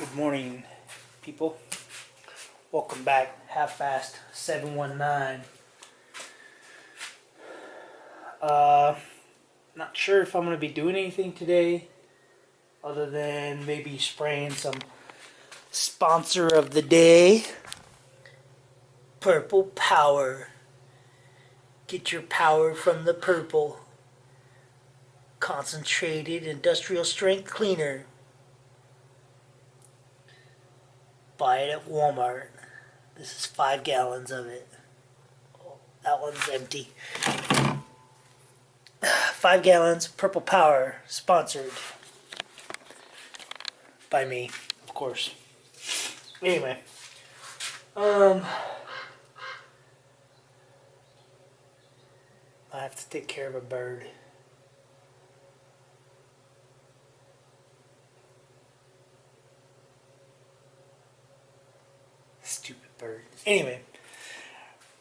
Good morning, people. Welcome back, Half-Fast 719. Not sure if I'm going to be doing anything today other than maybe spraying some sponsor of the day, Purple Power. Get your power from the purple. Concentrated industrial strength cleaner. Buy it at Walmart. This is 5 gallons of it. Oh, that one's empty. 5 gallons, Purple Power, sponsored by me, of course. Anyway, I have to take care of a bird. Stupid bird. Anyway,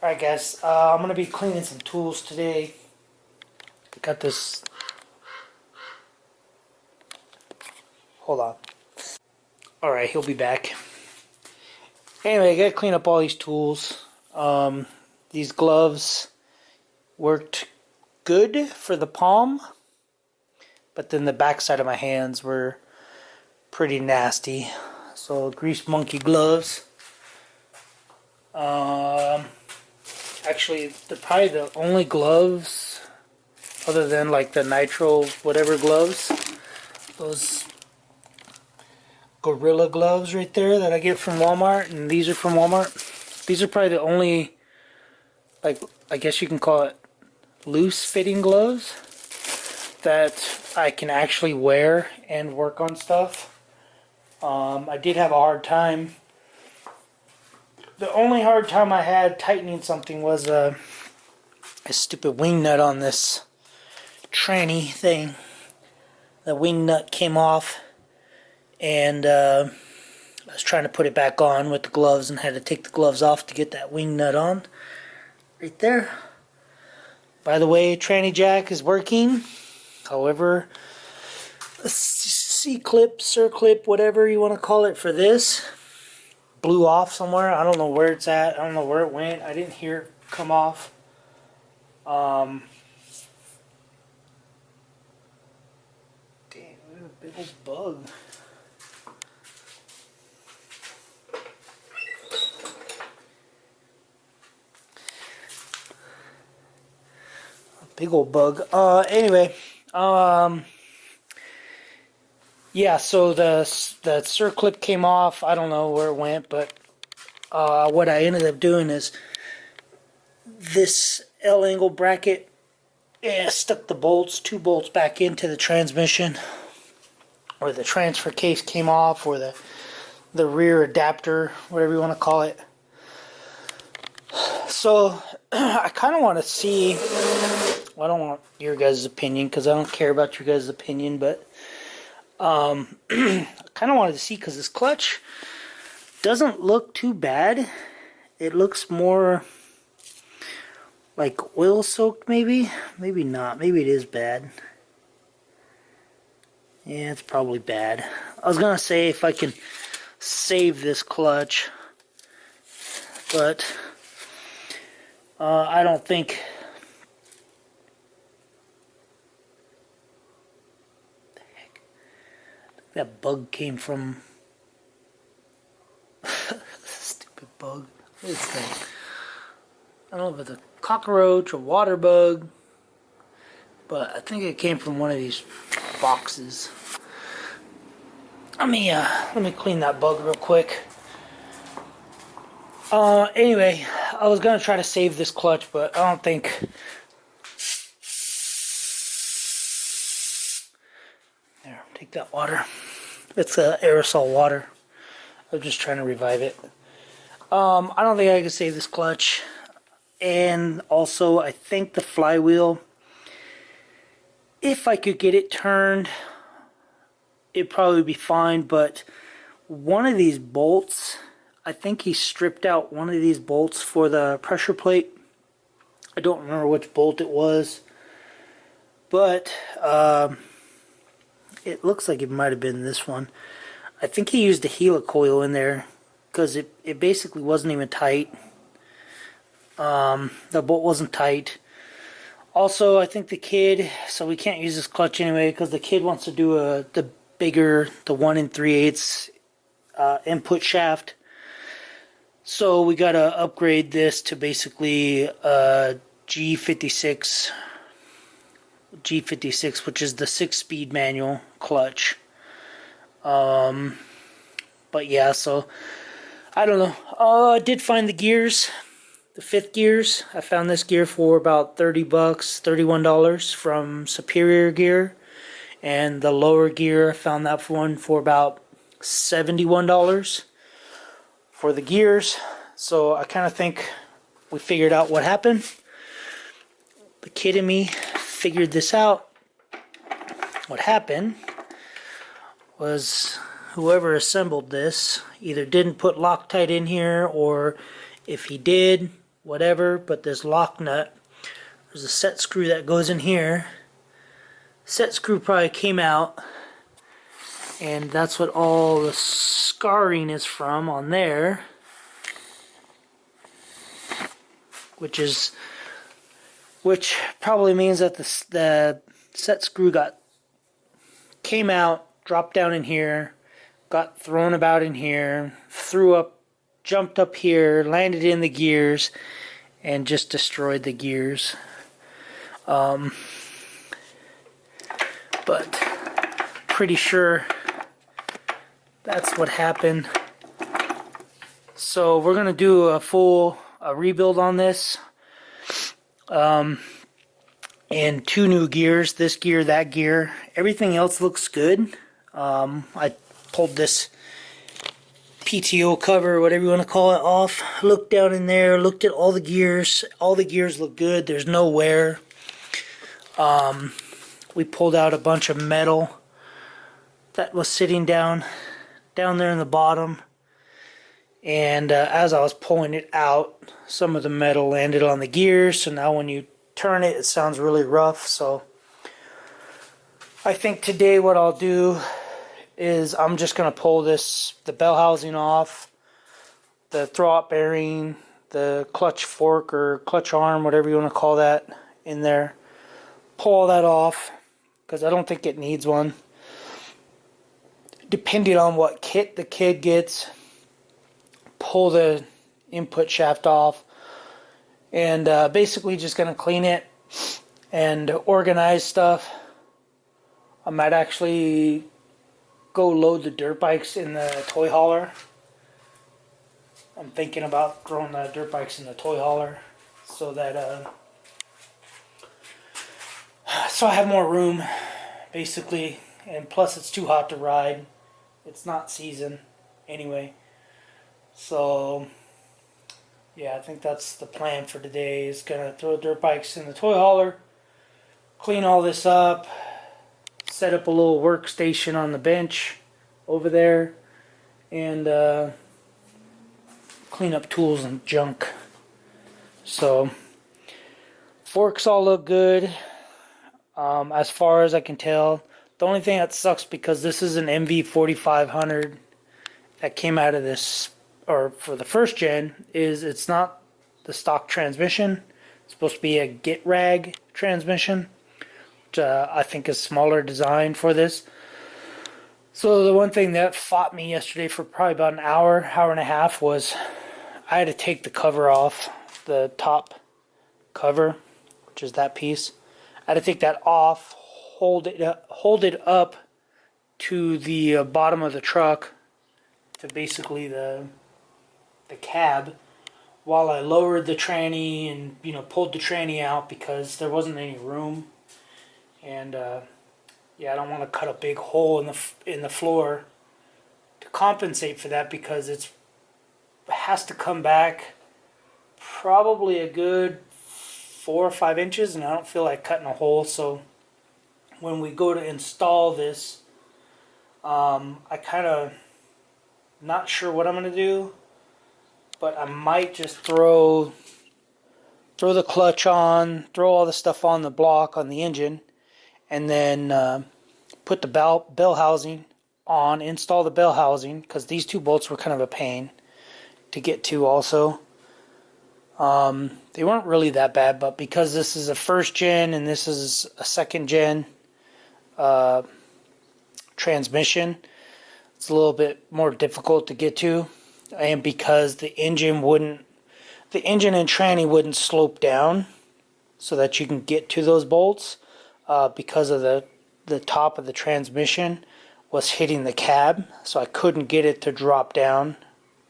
alright guys, I'm going to be cleaning some tools today. Got this. Hold on. Alright, he'll be back. Anyway, I got to clean up all these tools. These gloves worked good for the palm, but then the back side of my hands were pretty nasty. So, grease monkey gloves. Actually, they're probably the only gloves other than like the nitro whatever gloves. Those Gorilla gloves right there that I get from Walmart, and these are from Walmart. These are probably the only, like, I guess you can call it loose fitting gloves that I can actually wear and work on stuff. I did have a hard time. The only hard time I had tightening something was a stupid wing nut on this tranny thing. The wing nut came off, and I was trying to put it back on with the gloves and had to take the gloves off to get that wing nut on. Right there. By the way, tranny jack is working. However, the C-clip, circlip, whatever you want to call it for this, blew off somewhere. I don't know where it's at. I don't know where it went. I didn't hear it come off. Damn, a big old bug. Big old bug. Anyway, yeah, so the circlip came off. I don't know where it went, but what I ended up doing is this L-angle bracket, stuck the bolts, 2 bolts back into the transmission, or the transfer case came off, or the rear adapter, whatever you want to call it. So I kind of want to see, well, I don't want your guys' opinion because I don't care about your guys' opinion, but I kind of wanted to see, because this clutch doesn't look too bad. It looks more like oil soaked, maybe not, maybe it is bad. Yeah, it's probably bad. I was gonna say if I can save this clutch, but I don't think. The heck? That bug came from. Stupid bug. What is that? I don't know if it's a cockroach or water bug, but I think it came from one of these boxes. Let me clean that bug real quick. Anyway, I was gonna try to save this clutch, but I don't think. There, take that water. It's aerosol water. I'm just trying to revive it. I don't think I can save this clutch. And also, I think the flywheel, if I could get it turned, it'd probably be fine. But one of these bolts, I think he stripped out one of these bolts for the pressure plate. I don't remember which bolt it was, but it looks like it might have been this one. I think he used a helicoil in there because it basically wasn't even tight. The bolt wasn't tight. Also, I think the kid, so we can't use this clutch anyway because the kid wants to do the bigger, the 1 3/8 input shaft. So we gotta upgrade this to basically a G56, which is the 6-speed manual clutch. But yeah, so I don't know. I did find the gears, the 5th gears. I found this gear for about $30, $31 from Superior Gear, and the lower gear I found that one for about $71 for the gears. So I kind of think we figured out what happened. The kid and me figured this out. What happened was whoever assembled this either didn't put Loctite in here, or if he did, whatever, but this lock nut, there's a set screw that goes in here. Set screw probably came out, and that's what all the scarring is from on there, which probably means that the set screw came out, dropped down in here, got thrown about in here, jumped up here, landed in the gears, and just destroyed the gears. But pretty sure that's what happened. So we're gonna do a full rebuild on this, and 2 new gears, this gear, that gear. Everything else looks good. I pulled this PTO cover, whatever you want to call it, off. Looked down in there, looked at all the gears. All the gears look good. There's no wear. We pulled out a bunch of metal that was sitting down there in the bottom. And as I was pulling it out, some of the metal landed on the gears. So now when you turn it, it sounds really rough. So I think today what I'll do is I'm just going to pull the bell housing off, the throw-out bearing, the clutch fork or clutch arm, whatever you want to call that, in there. Pull all that off because I don't think it needs one. Depending on what kit the kid gets, pull the input shaft off, and basically just going to clean it and organize stuff. I might actually go load the dirt bikes in the toy hauler. I'm thinking about throwing the dirt bikes in the toy hauler so that so I have more room, basically, and plus it's too hot to ride. It's not season anyway. So yeah, I think that's the plan for today, is gonna throw dirt bikes in the toy hauler, clean all this up, set up a little workstation on the bench over there, and clean up tools and junk. So forks all look good, as far as I can tell. The only thing that sucks, because this is an NV4500 that came out of this, or for the first gen, is it's not the stock transmission. It's supposed to be a Get Rag transmission, which I think is smaller design for this. So the one thing that fought me yesterday for probably about an hour and a half was I had to take the cover off, the top cover, which is that piece. I had to take that off, hold it up to the bottom of the truck, to basically the cab, while I lowered the tranny and pulled the tranny out because there wasn't any room. And yeah, I don't want to cut a big hole in the floor to compensate for that, because it has to come back probably a good 4 or 5 inches, and I don't feel like cutting a hole. So when we go to install this, I kind of not sure what I'm going to do, but I might just throw the clutch on, throw all the stuff on the block on the engine, and then put the bell housing on, install the bell housing, because these two bolts were kind of a pain to get to also. They weren't really that bad, but because this is a first gen and this is a second gen transmission, it's a little bit more difficult to get to, and because the engine and tranny wouldn't slope down so that you can get to those bolts, because of the top of the transmission was hitting the cab, so I couldn't get it to drop down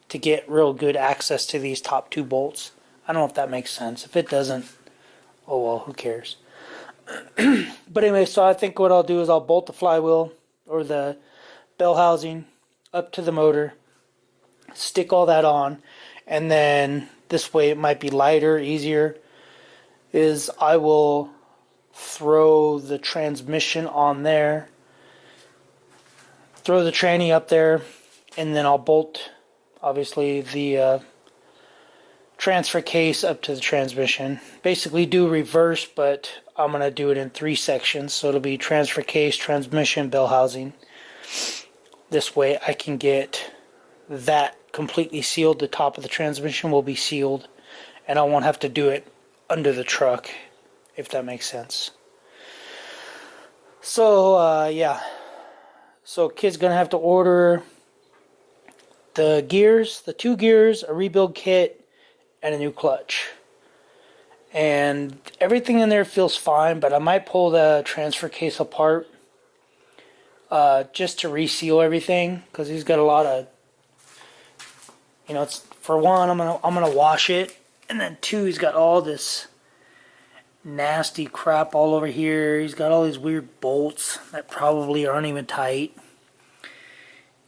to get real good access to these top two bolts. I don't know if that makes sense. If it doesn't, oh well, who cares. But anyway, so I think what I'll do is I'll bolt the flywheel or the bell housing up to the motor, stick all that on, and then this way it might be lighter, easier, is I will throw the transmission on there, throw the tranny up there, and then I'll bolt, obviously, the transfer case up to the transmission. Basically do reverse, but I'm going to do it in 3 sections. So it'll be transfer case, transmission, bell housing. This way I can get that completely sealed. The top of the transmission will be sealed, and I won't have to do it under the truck, if that makes sense. So yeah, so kid's gonna have to order the gears, the 2 gears, a rebuild kit, and a new clutch. And everything in there feels fine, but I might pull the transfer case apart just to reseal everything, because he's got a lot of, it's, for one, I'm gonna wash it, and then 2, he's got all this nasty crap all over here. He's got all these weird bolts that probably aren't even tight,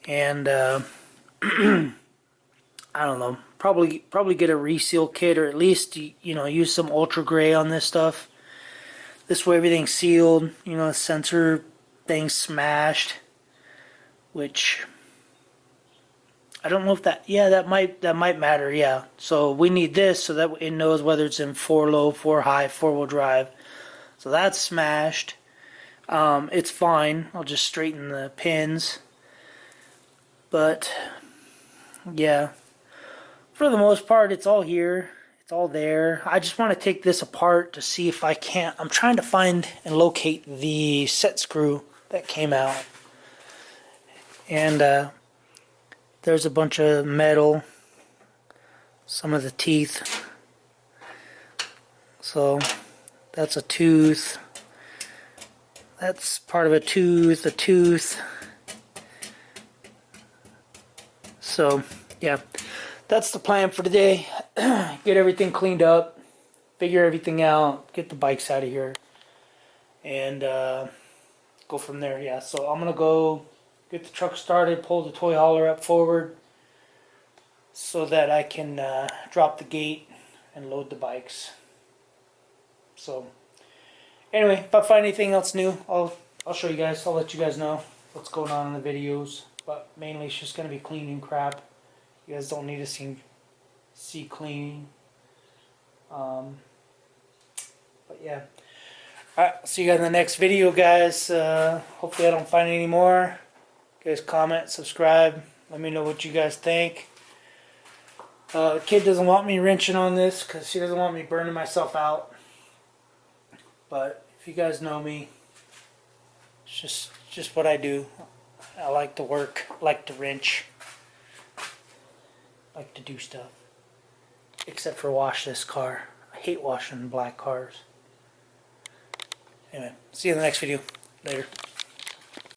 and I don't know, probably get a reseal kit, or at least use some ultra gray on this stuff. This way everything's sealed. The sensor thing's smashed, which I don't know if that might matter. Yeah, so we need this so that it knows whether it's in 4 low, 4 high, 4-wheel drive. So that's smashed. It's fine. I'll just straighten the pins. But yeah, for the most part, it's all here. It's all there. I just want to take this apart to see if I can't. I'm trying to find and locate the set screw that came out. And there's a bunch of metal, some of the teeth. So that's a tooth. That's part of a tooth. So yeah, that's the plan for today. Get everything cleaned up, figure everything out, get the bikes out of here, and go from there. Yeah, so I'm gonna go get the truck started, pull the toy hauler up forward so that I can drop the gate and load the bikes. So anyway, if I find anything else new, I'll show you guys. I'll let you guys know what's going on in the videos. But mainly it's just gonna be cleaning crap. You guys don't need to see cleaning. But yeah. Alright, see you guys in the next video, guys. Hopefully I don't find any more. You guys comment, subscribe. Let me know what you guys think. The kid doesn't want me wrenching on this because she doesn't want me burning myself out. But if you guys know me, it's just what I do. I like to work, like to wrench, like to do stuff. Except for wash this car. I hate washing black cars. Anyway, see you in the next video. Later.